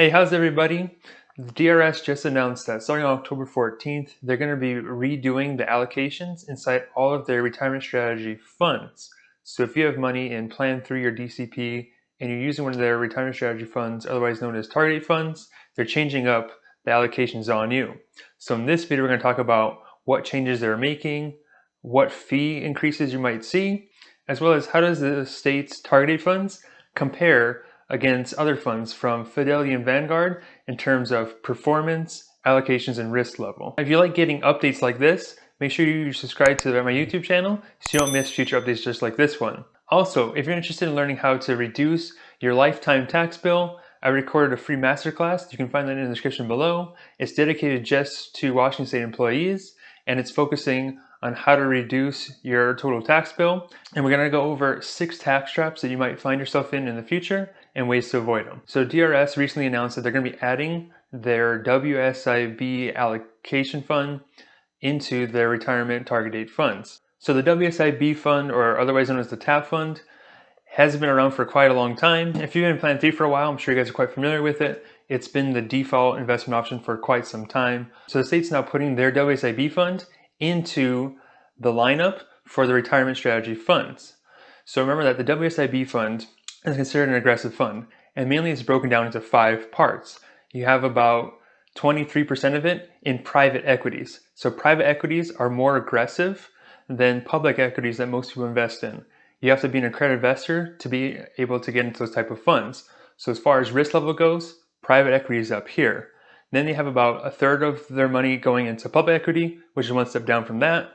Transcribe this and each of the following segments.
Hey, how's everybody? The DRS just announced that starting on October 14th, they're going to be redoing the allocations inside all of their retirement strategy funds. So if you have money in Plan 3 or DCP and you're using one of their retirement strategy funds, otherwise known as target date funds, they're changing up the allocations on you. So in this video, we're going to talk about what changes they're making, what fee increases you might see, as well as how does the state's target date funds compare against other funds from Fidelity and Vanguard in terms of performance, allocations, and risk level. If you like getting updates like this, make sure you subscribe to my YouTube channel so you don't miss future updates just like this one. Also, if you're interested in learning how to reduce your lifetime tax bill, I recorded a free masterclass. You can find that in the description below. It's dedicated just to Washington State employees, and it's focusing on how to reduce your total tax bill. And we're going to go over 6 tax traps that you might find yourself in the future and ways to avoid them. So DRS recently announced that they're going to be adding their WSIB allocation fund into their retirement target date funds. So the WSIB fund, or otherwise known as the TAP fund, has been around for quite a long time. If you've been in Plan 3 for a while, I'm sure you guys are quite familiar with it. It's been the default investment option for quite some time. So the state's now putting their WSIB fund into the lineup for the retirement strategy funds. So remember that the WSIB fund is considered an aggressive fund, and mainly it's broken down into 5 parts. You have about 23% of it in private equities. So private equities are more aggressive than public equities that most people invest in. You have to be an accredited investor to be able to get into those type of funds. So as far as risk level goes, private equity is up here. Then they have about 1/3 of their money going into public equity, which is one step down from that.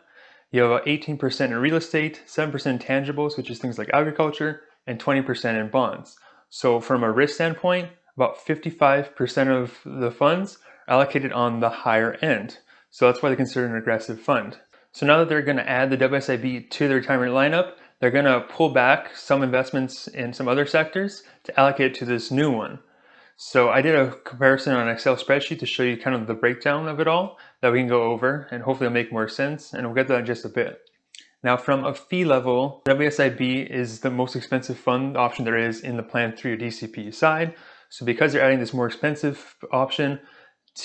You have about 18% in real estate, 7% in tangibles, which is things like agriculture, and 20% in bonds. So from a risk standpoint, about 55% of the funds are allocated on the higher end. So that's why they're considered an aggressive fund. So now that they're going to add the WSIB to the retirement lineup, they're going to pull back some investments in some other sectors to allocate to this new one. So I did a comparison on an Excel spreadsheet to show you kind of the breakdown of it all that we can go over, and hopefully it'll make more sense, and we'll get to that in just a bit. Now from a fee level, WSIB is the most expensive fund option there is in the Plan 3 or DCP side. So because they're adding this more expensive option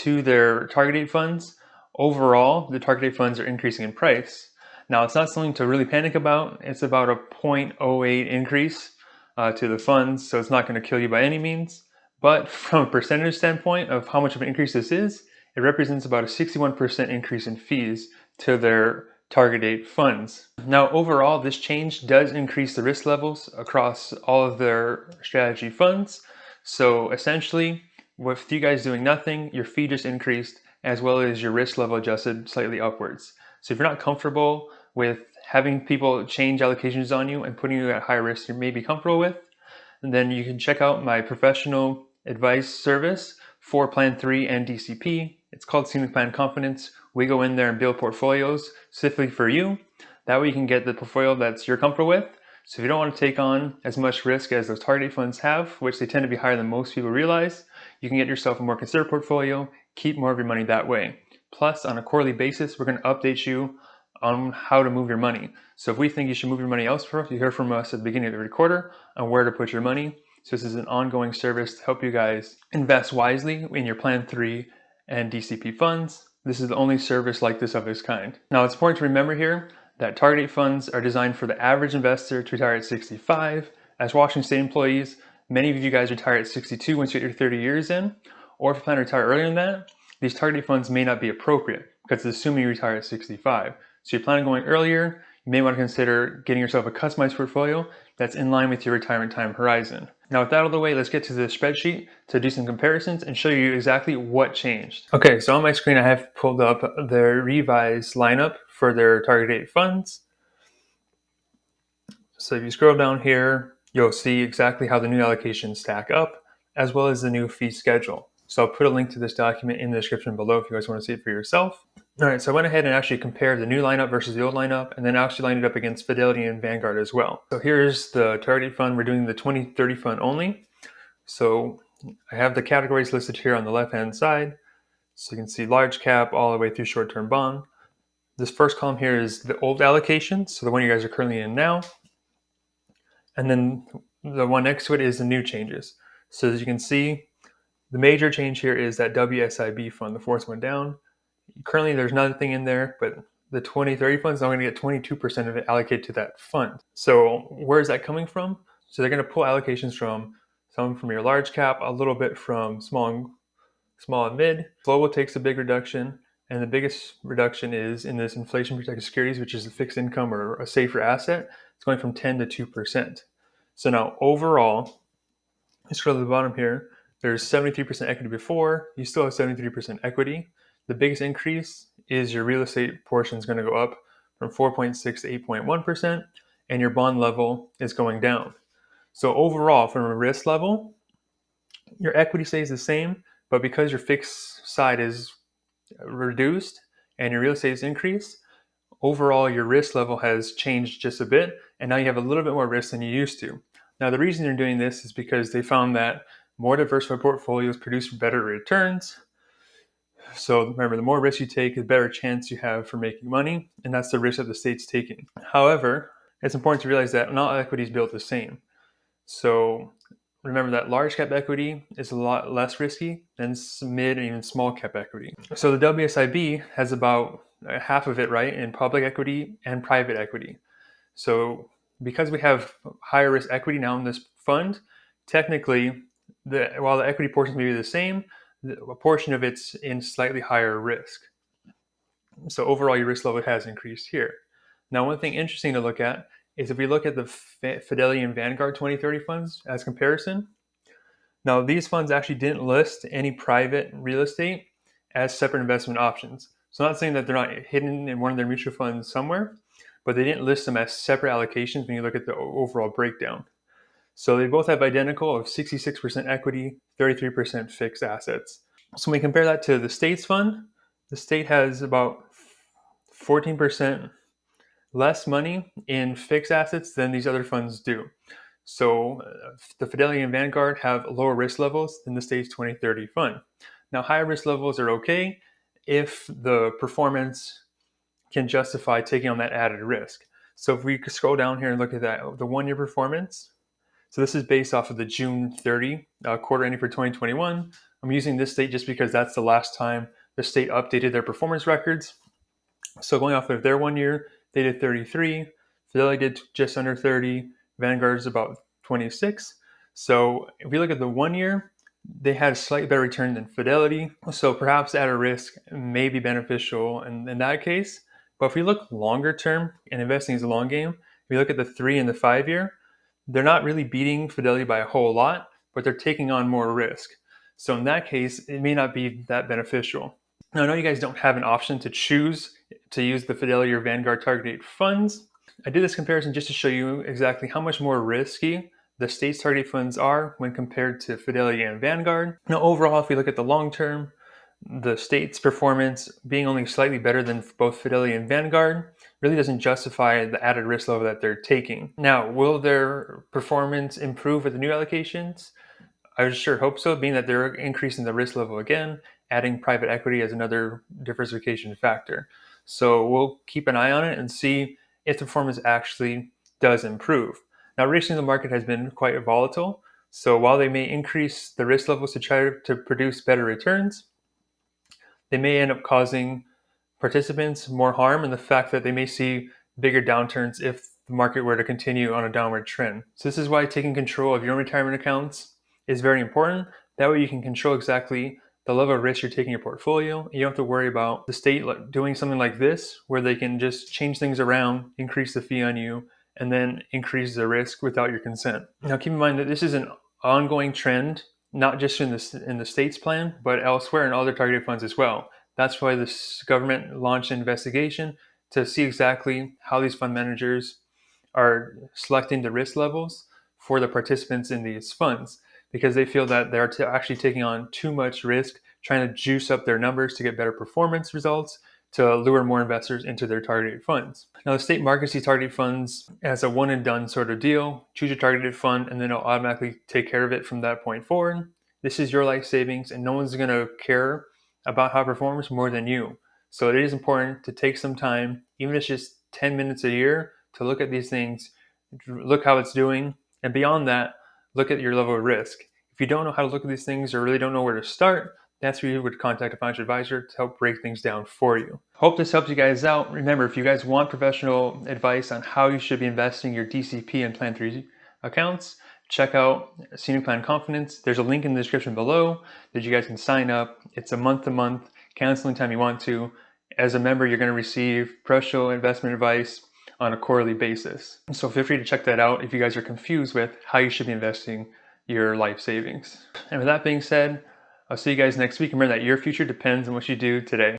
to their target date funds, overall the target date funds are increasing in price. Now it's not something to really panic about. It's about a 0.08 increase to the funds, so it's not going to kill you by any means. But from a percentage standpoint of how much of an increase this is, it represents about a 61% increase in fees to their target date funds. Now overall, this change does increase the risk levels across all of their strategy funds. So essentially, with you guys doing nothing, your fee just increased, as well as your risk level adjusted slightly upwards. So if you're not comfortable with having people change allocations on you and putting you at higher risk you may be comfortable with, then you can check out my professional advice service for Plan 3 and DCP. It's called Scenic Plan Confidence. We go in there and build portfolios specifically for you. That way you can get the portfolio that's you're comfortable with. So if you don't want to take on as much risk as those target date funds have, which they tend to be higher than most people realize, you can get yourself a more conservative portfolio, keep more of your money that way. Plus, on a quarterly basis, we're going to update you on how to move your money. So if we think you should move your money elsewhere, you hear from us at the beginning of every quarter on where to put your money. So this is an ongoing service to help you guys invest wisely in your Plan 3 and DCP funds. This is the only service like this of its kind. Now it's important to remember here that target date funds are designed for the average investor to retire at 65. As Washington State employees, many of you guys retire at 62 once you get your 30 years in, or if you plan to retire earlier than that, these target date funds may not be appropriate because it's assuming you retire at 65. So you're planning on going earlier, you may want to consider getting yourself a customized portfolio that's in line with your retirement time horizon. Now with that out of the way, let's get to the spreadsheet to do some comparisons and show you exactly what changed. Okay, so on my screen I have pulled up their revised lineup for their target date funds. So if you scroll down here, you'll see exactly how the new allocations stack up, as well as the new fee schedule. So I'll put a link to this document in the description below if you guys want to see it for yourself. All right, so I went ahead and actually compared the new lineup versus the old lineup, and then actually lined it up against Fidelity and Vanguard as well. So here's the target fund. We're doing the 2030 fund only. So I have the categories listed here on the left-hand side. So you can see large cap all the way through short-term bond. This first column here is the old allocation, so the one you guys are currently in now. And then the one next to it is the new changes. So as you can see, The major change here is that WSIB fund, the fourth one down. Currently, there's nothing in there, but the 2030 fund is now going to get 22% of it allocated to that fund. So where is that coming from? So they're going to pull allocations from some from your large cap, a little bit from small and mid. Global takes a big reduction, and the biggest reduction is in this inflation protected securities, which is a fixed income or a safer asset. It's going from 10 to 2%. So now overall, let's scroll to the bottom here. There's 73% equity before. You still have 73% equity. The biggest increase is your real estate portion is going to go up from 4.6 to 8.1%, and your bond level is going down. So overall, from a risk level, your equity stays the same, but because your fixed side is reduced and your real estate is increased, overall your risk level has changed just a bit, and now you have a little bit more risk than you used to. Now the reason they're doing this is because they found that more diversified portfolios produce better returns. So remember, the more risk you take, the better chance you have for making money, and that's the risk that the state's taking. However, it's important to realize that not all equity is built the same. So remember that large cap equity is a lot less risky than mid and even small cap equity. So the WSIB has about half of it, right, in public equity and private equity. So because we have higher risk equity now in this fund, technically, while the equity portion may be the same, a portion of it's in slightly higher risk. So overall, your risk level has increased here. Now, one thing interesting to look at is if we look at the Fidelity and Vanguard 2030 funds as comparison. Now, these funds actually didn't list any private real estate as separate investment options. So I'm not saying that they're not hidden in one of their mutual funds somewhere, but they didn't list them as separate allocations when you look at the overall breakdown. So they both have identical of 66% equity, 33% fixed assets. So when we compare that to the state's fund, the state has about 14% less money in fixed assets than these other funds do. So the Fidelity and Vanguard have lower risk levels than the state's 2030 fund. Now, higher risk levels are okay if the performance can justify taking on that added risk. So if we scroll down here and look at that, the 1 year performance. So this is based off of the June 30 quarter ending for 2021. I'm using this date just because that's the last time the state updated their performance records. So going off of their 1 year, they did 33. Fidelity did just under 30. Vanguard is about 26. So if we look at the 1 year, they had a slightly better return than Fidelity. So perhaps at a risk may be beneficial in that case. But if we look longer term, and investing is a long game, if we look at the 3 and the 5 year, they're not really beating Fidelity by a whole lot, but they're taking on more risk. So in that case, it may not be that beneficial. Now, I know you guys don't have an option to choose to use the Fidelity or Vanguard target date funds. I did this comparison just to show you exactly how much more risky the state's target date funds are when compared to Fidelity and Vanguard. Now, overall, if we look at the long term, the state's performance being only slightly better than both Fidelity and Vanguard really doesn't justify the added risk level that they're taking. Now, will their performance improve with the new allocations? I sure hope so, being that they're increasing the risk level again, adding private equity as another diversification factor. So we'll keep an eye on it and see if the performance actually does improve. Now, recently the market has been quite volatile. So while they may increase the risk levels to try to produce better returns, they may end up causing participants more harm in the fact that they may see bigger downturns if the market were to continue on a downward trend. So this is why taking control of your own retirement accounts is very important. That way you can control exactly the level of risk you're taking in your portfolio. You don't have to worry about the state doing something like this where they can just change things around, increase the fee on you, and then increase the risk without your consent. Now keep in mind that this is an ongoing trend, not just in the state's plan, but elsewhere in other targeted funds as well. That's why this government launched an investigation to see exactly how these fund managers are selecting the risk levels for the participants in these funds, because they feel that they're actually taking on too much risk, trying to juice up their numbers to get better performance results, to lure more investors into their targeted funds. Now, the state markets these targeted funds as a one and done sort of deal. Choose your targeted fund and then it'll automatically take care of it from that point forward. This is your life savings and no one's going to care about how it performs more than you. So it is important to take some time, even if it's just 10 minutes a year, to look at these things, look how it's doing, and beyond that, look at your level of risk. If you don't know how to look at these things or really don't know where to start, that's where you would contact a financial advisor to help break things down for you. Hope this helps you guys out. Remember, if you guys want professional advice on how you should be investing your DCP and Plan 3 accounts, check out Scenic Plan Confidence. There's a link in the description below that you guys can sign up. It's a month-to-month, cancel anytime you want to. As a member, you're going to receive professional investment advice on a quarterly basis. So feel free to check that out if you guys are confused with how you should be investing your life savings. And with that being said, I'll see you guys next week. Remember that your future depends on what you do today.